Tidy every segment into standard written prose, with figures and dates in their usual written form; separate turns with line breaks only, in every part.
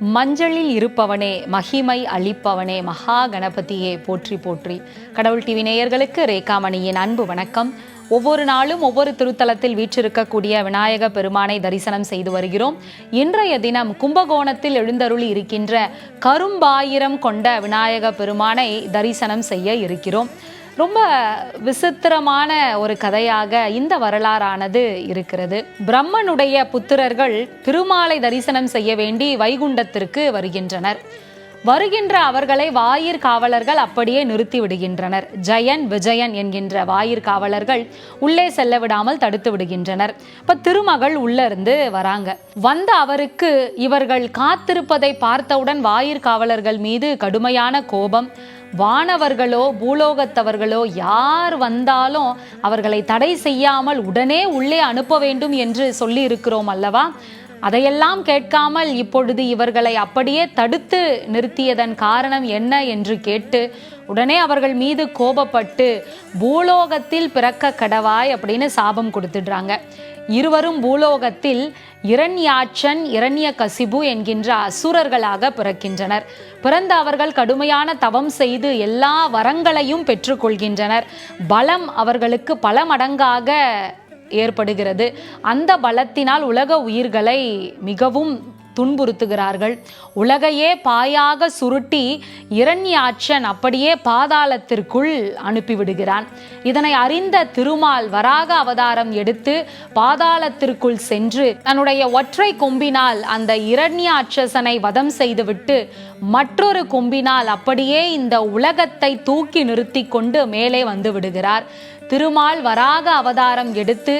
மஞ்சளில் இருப்பவனே, மகிமை அளிப்பவனே, மகா கணபதியே போற்றி போற்றி. கடவுள் டிவி நேயர்களுக்கு ரேகாமணியின் அன்பு வணக்கம். ஒவ்வொரு நாளும் ஒவ்வொரு திருத்தலத்தில் வீற்றிருக்கக்கூடிய விநாயக பெருமானை தரிசனம் செய்து வருகிறோம். இன்றைய தினம் கும்பகோணத்தில் எழுந்தருளி இருக்கின்ற கரும்பாயிரம் கொண்ட விநாயக பெருமானை தரிசனம் செய்ய இருக்கிறோம். ரொம்ப விசித்திரமான ஒரு கதையாக இந்த வரலாறானது இருக்கிறது. பிரம்மனுடைய புத்திரர்கள் திருமாலை தரிசனம் செய்ய வேண்டி வைகுண்டத்திற்கு வருகின்றனர். வருகின்ற அவர்களை வாயிற் காவலர்கள் அப்படியே நிறுத்தி விடுகின்றனர். ஜெயன் விஜயன் என்கின்ற வாயிற் காவலர்கள் உள்ளே செல்ல விடாமல் தடுத்து விடுகின்றனர். இப்ப திருமகள் உள்ள இருந்து வராங்க. வந்த அவருக்கு இவர்கள் காத்திருப்பதை பார்த்தவுடன் வாயிற் காவலர்கள் மீது கடுமையான கோபம். வானவர்களோ பூலோகத்தவர்களோ யார் வந்தாலும் அவர்களை தடை செய்யாமல் உடனே உள்ளே அனுப்ப வேண்டும் என்று சொல்லி இருக்கிறோம் அல்லவா? அதையெல்லாம் கேட்காமல் இப்பொழுது இவர்களை அப்படியே தடுத்து நிறுத்தியதன் காரணம் என்ன என்று கேட்டு உடனே அவர்கள் மீது கோபப்பட்டு பூலோகத்தில் பிறக்க கடவாய் அப்படின்னு சாபம் கொடுத்துடுறாங்க. இருவரும் பூலோகத்தில் இரண்யாட்சன் இரண்யகசிபு என்கின்ற அசுரர்களாக பிறக்கின்றனர். பிறந்த அவர்கள் கடுமையான தவம் செய்து எல்லா வரங்களையும் பெற்றுக்கொள்கின்றனர். பலம் அவர்களுக்கு பல மடங்காக ஏற்படுகிறது. அந்த பலத்தினால் உலக உயிர்களை மிகவும் துன்புறுத்துகிறார்கள். உலகையே பாயாக சுருட்டி இரண்யாட்சன் அப்படியே பாதாளத்திற்குள் அனுப்பிவிடுகிறான். இதனை அறிந்த திருமால் வராக அவதாரம் எடுத்து பாதாளத்திற்குள் சென்று தன்னுடைய ஒற்றை கொம்பினால் அந்த இரண்யாட்சசனை வதம் செய்துவிட்டு மற்றொரு கொம்பினால் அப்படியே இந்த உலகத்தை தூக்கி நிறுத்தி கொண்டு மேலே வந்து விடுகிறார். திருமால் வராக அவதாரம் எடுத்து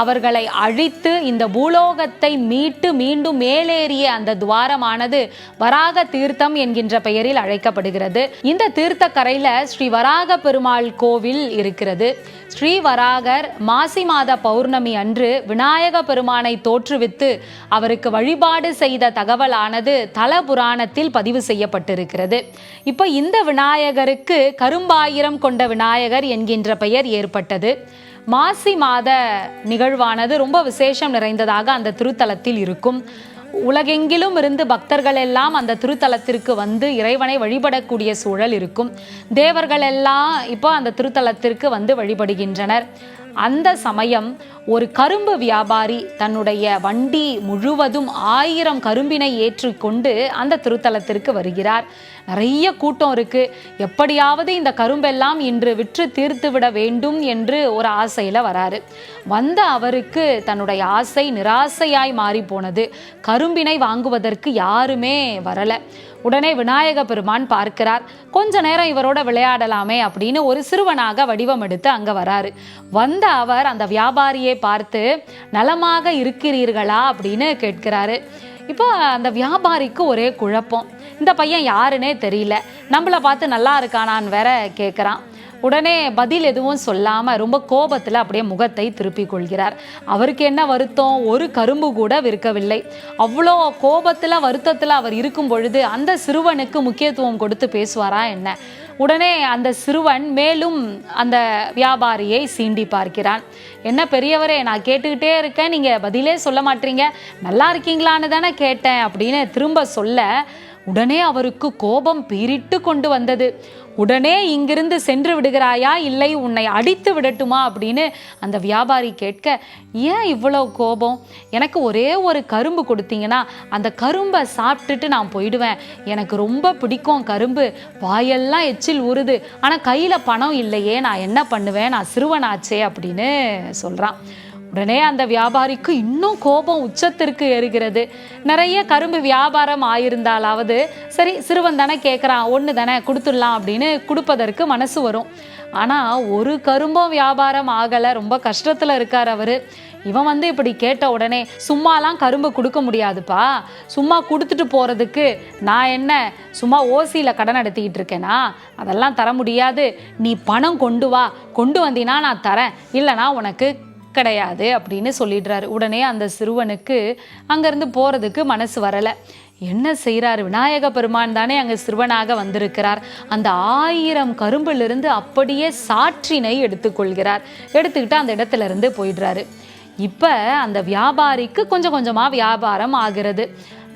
அவர்களை அழித்து இந்த பூலோகத்தை மீட்டு மீண்டும் மேலேறிய அந்த துவாரமானது வராக தீர்த்தம் என்கின்ற பெயரில் அழைக்கப்படுகிறது. இந்த தீர்த்த கரையில ஸ்ரீ வராக பெருமாள் கோவில் இருக்கிறது. ஸ்ரீ வராகர் மாசி மாத பௌர்ணமி அன்று விநாயக பெருமானை தோற்றுவித்து அவருக்கு வழிபாடு செய்த தகவலானது தல புராணத்தில் பதிவு செய்யப்பட்டிருக்கிறது. இப்போ இந்த விநாயகருக்கு கரும்பாயிரம் கொண்ட விநாயகர் என்கின்ற பெயர் ஏற்பட்டது. மாசி மாத நிகழ்வானது ரொம்ப விசேஷம் நிறைந்ததாக அந்த திருத்தலத்தில் இருக்கும். உலகெங்கிலும் இருந்து பக்தர்கள் எல்லாம் அந்த திருத்தலத்திற்கு வந்து இறைவனை வழிபடக்கூடிய சூழல் இருக்கும். தேவர்கள் எல்லாம் இப்போ அந்த திருத்தலத்திற்கு வந்து வழிபடுகின்றனர். அந்த சமயம் ஒரு கரும்பு வியாபாரி தன்னுடைய வண்டி முழுவதும் 1000 கரும்பினை ஏற்றிக்கொண்டு அந்த திருத்தலத்திற்கு வருகிறார். நிறைய கூட்டம் இருக்கு. எப்படியாவது இந்த கரும்பெல்லாம் இன்று விற்று தீர்த்து விட வேண்டும் என்று ஒரு ஆசையில வராரு. வந்த அவருக்கு தன்னுடைய ஆசை நிராசையாய் மாறி போனது. கரும்பினை வாங்குவதற்கு யாருமே வரல. உடனே விநாயக பெருமான் பார்க்கிறார். கொஞ்ச நேரம் இவரோட விளையாடலாமே அப்படின்னு ஒரு சிறுவனாக வடிவம் எடுத்து அங்க வராரு. வந்த அவர் அந்த வியாபாரியை பார்த்து நலமாக இருக்கிறீர்களா அப்படின்னு கேட்கிறாரு. இப்போ அந்த வியாபாரிக்கு ஒரே குழப்பம். இந்த பையன் யாருன்னே தெரியல, நம்மளை பார்த்து நல்லா இருக்கானான்னு வேற கேட்குறான். உடனே பதில் எதுவும் சொல்லாமல் ரொம்ப கோபத்தில் அப்படியே முகத்தை திருப்பி கொள்கிறார். அவருக்கு என்ன வருத்தம்? ஒரு கரும்பு கூட விற்கவில்லை. அவ்வளோ கோபத்தில் வருத்தத்தில் அவர் இருக்கும் பொழுது அந்த சிறுவனுக்கு முக்கியத்துவம் கொடுத்து பேசுவாரா என்ன? உடனே அந்த சிறுவன் மேலும் அந்த வியாபாரியை சீண்டி பார்க்கிறான். என்ன பெரியவரே, நான் கேட்டுக்கிட்டே இருக்கேன், நீங்கள் பதிலே சொல்ல மாட்டீங்க, நல்லா இருக்கீங்களான்னு தானே கேட்டேன் அப்படின்னு திரும்ப சொல்ல உடனே அவருக்கு கோபம் பீரிட்டு கொண்டு வந்தது. உடனே இங்கிருந்து சென்று விடுகிறாயா, இல்லை உன்னை அடித்து விடட்டுமா அப்படின்னு அந்த வியாபாரி கேட்க, ஏன் இவ்வளோ கோபம்? எனக்கு ஒரே ஒரு கரும்பு கொடுத்தீங்கன்னா அந்த கரும்பை சாப்பிட்டுட்டு நான் போயிடுவேன். எனக்கு ரொம்ப பிடிக்கும் கரும்பு, வாயெல்லாம் எச்சில் ஊறுது, ஆனால் கையில் பணம் இல்லையே, நான் என்ன பண்ணுவேன், நான் சிறுவனாச்சே அப்படின்னு சொல்கிறான். உடனே அந்த வியாபாரிக்கு இன்னும் கோபம் உச்சத்திற்கு ஏறுகிறது. நிறைய கரும்பு வியாபாரம் ஆயிருந்தாலாவது சரி, சிறுவன் தானே கேட்குறான், ஒன்று தானே கொடுத்துடலாம் அப்படின்னு கொடுப்பதற்கு மனசு வரும். ஆனால் ஒரு கரும்பும் வியாபாரம் ஆகலை. ரொம்ப கஷ்டத்தில் இருக்கார் அவர். இவன் இப்படி கேட்ட உடனே, சும்மாலாம் கரும்பு கொடுக்க முடியாதுப்பா, சும்மா கொடுத்துட்டு போகிறதுக்கு நான் என்ன சும்மா ஓசியில் கடன் எடுத்துக்கிட்டு இருக்கேனா, அதெல்லாம் தர முடியாது, நீ பணம் கொண்டு வா, கொண்டு வந்தினா நான் தரேன், இல்லைனா உனக்கு கிடையாது அப்படின்னு சொல்லிடுறாரு. உடனே அந்த சிறுவனுக்கு அங்கேருந்து போகிறதுக்கு மனசு வரலை. என்ன செய்கிறார்? விநாயக பெருமான் தானே அங்கே சிறுவனாக வந்திருக்கிறார். அந்த 1000 கரும்பிலிருந்து அப்படியே சாற்றினை எடுத்துக்கொள்கிறார். எடுத்துக்கிட்டு அந்த இடத்துல இருந்து போயிடுறாரு. இப்போ அந்த வியாபாரிக்கு கொஞ்சம் கொஞ்சமாக வியாபாரம் ஆகிறது.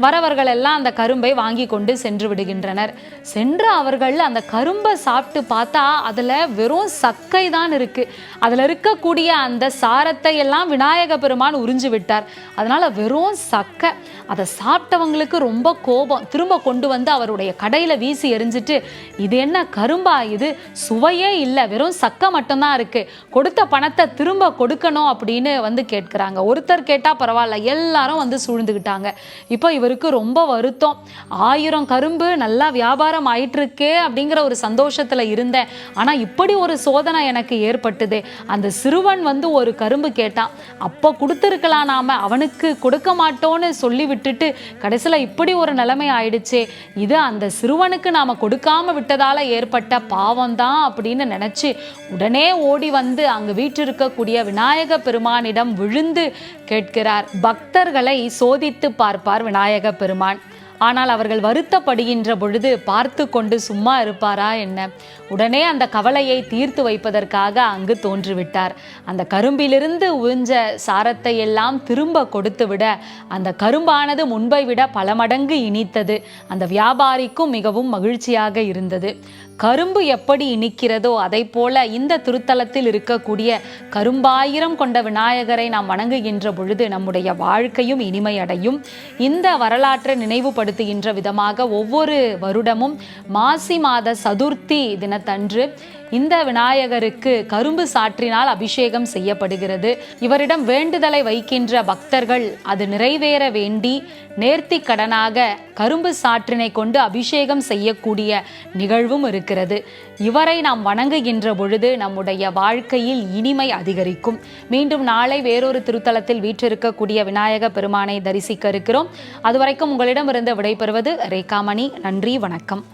வரவர்கள் எல்லாம் அந்த கரும்பை வாங்கி கொண்டு சென்று விடுகின்றனர். சென்று அவர்கள் அந்த கரும்பை சாப்பிட்டு பார்த்தா அதில் வெறும் சக்கை தான் இருக்கு. அதில் இருக்கக்கூடிய அந்த சாரத்தை எல்லாம் விநாயக பெருமான் உறிஞ்சு விட்டார். அதனால வெறும் சக்கை. அதை சாப்பிட்டவங்களுக்கு ரொம்ப கோபம். திரும்ப கொண்டு வந்து அவருடைய கடையில் வீசி எரிஞ்சிட்டு, இது என்ன கரும்பா, இது சுவையே இல்லை, வெறும் சக்கை மட்டும்தான் இருக்கு, கொடுத்த பணத்தை திரும்ப கொடுக்கணும் அப்படின்னு வந்து கேட்கிறாங்க. ஒருத்தர் கேட்டா பரவாயில்ல, எல்லாரும் வந்து சூழ்ந்துக்கிட்டாங்க. இப்போ இவருக்கு ரொம்ப வருத்தம். 1000 கரும்பு நல்லா வியாபாரம் ஆயிட்டு இருக்கே அப்படிங்கிற ஒரு சந்தோஷத்துல இருந்தேன். ஆனா இப்படி ஒரு சோதனை எனக்கு ஏற்பட்டுதே. அந்த சிறுவன் வந்து ஒரு கரும்பு கேட்டான். அப்போ கொடுத்துருக்கலாம், நாம அவனுக்கு கொடுக்க மாட்டோன்னு சொல்லி விட்டுட்டு கடைசியில் இப்படி ஒரு நிலைமை ஆயிடுச்சே. இது அந்த சிறுவனுக்கு நாம கொடுக்காம விட்டதால ஏற்பட்ட பாவம் தான் அப்படின்னு நினைச்சு உடனே ஓடி வந்து அங்கு வீற்றிருக்கக்கூடிய விநாயக பெருமானிடம் விழுந்து கேட்கிறார். பக்தர்களை சோதித்து பார்ப்பார் விநாயக பெருமான். ஆனால் அவர்கள் வருத்தப்படுகின்ற பொழுது பார்த்து கொண்டு சும்மா இருப்பாரா என்ன? உடனே அந்த கவலையை தீர்த்து வைப்பதற்காக அங்கு தோன்றிவிட்டார். அந்த கரும்பிலிருந்து உறிஞ்ச சாரத்தை எல்லாம் திரும்ப கொடுத்து விட அந்த கரும்பானது முன்பை விட பல மடங்கு இனித்தது. அந்த வியாபாரிக்கும் மிகவும் மகிழ்ச்சியாக இருந்தது. கரும்பு எப்படி இனிக்கிறதோ அதை போல இந்த திருத்தலத்தில் இருக்கக்கூடிய கரும்பாயிரம் கொண்ட விநாயகரை நாம் வணங்குகின்ற பொழுது நம்முடைய வாழ்க்கையும் இனிமை அடையும். இந்த வரலாற்றை நினைவுபடுத்துகின்ற விதமாக ஒவ்வொரு வருடமும் மாசி மாத சதுர்த்தி தினத்தன்று இந்த விநாயகருக்கு கரும்பு சாற்றினால் அபிஷேகம் செய்யப்படுகிறது. இவரிடம் வேண்டுதலை வைக்கின்ற பக்தர்கள் அது நிறைவேற வேண்டி நேர்த்தி கடனாக கரும்பு சாற்றினை கொண்டு அபிஷேகம் செய்யக்கூடிய நிகழ்வும் இருக்கிறது. இவரை நாம் வணங்குகின்ற பொழுது நம்முடைய வாழ்க்கையில் இனிமை அதிகரிக்கும். மீண்டும் நாளை வேறொரு திருத்தலத்தில் வீற்றிருக்கக்கூடிய விநாயக பெருமானை தரிசிக்க இருக்கிறோம். அதுவரைக்கும் உங்களிடமிருந்து விடைபெறுவது ரேகாமணி. நன்றி, வணக்கம்.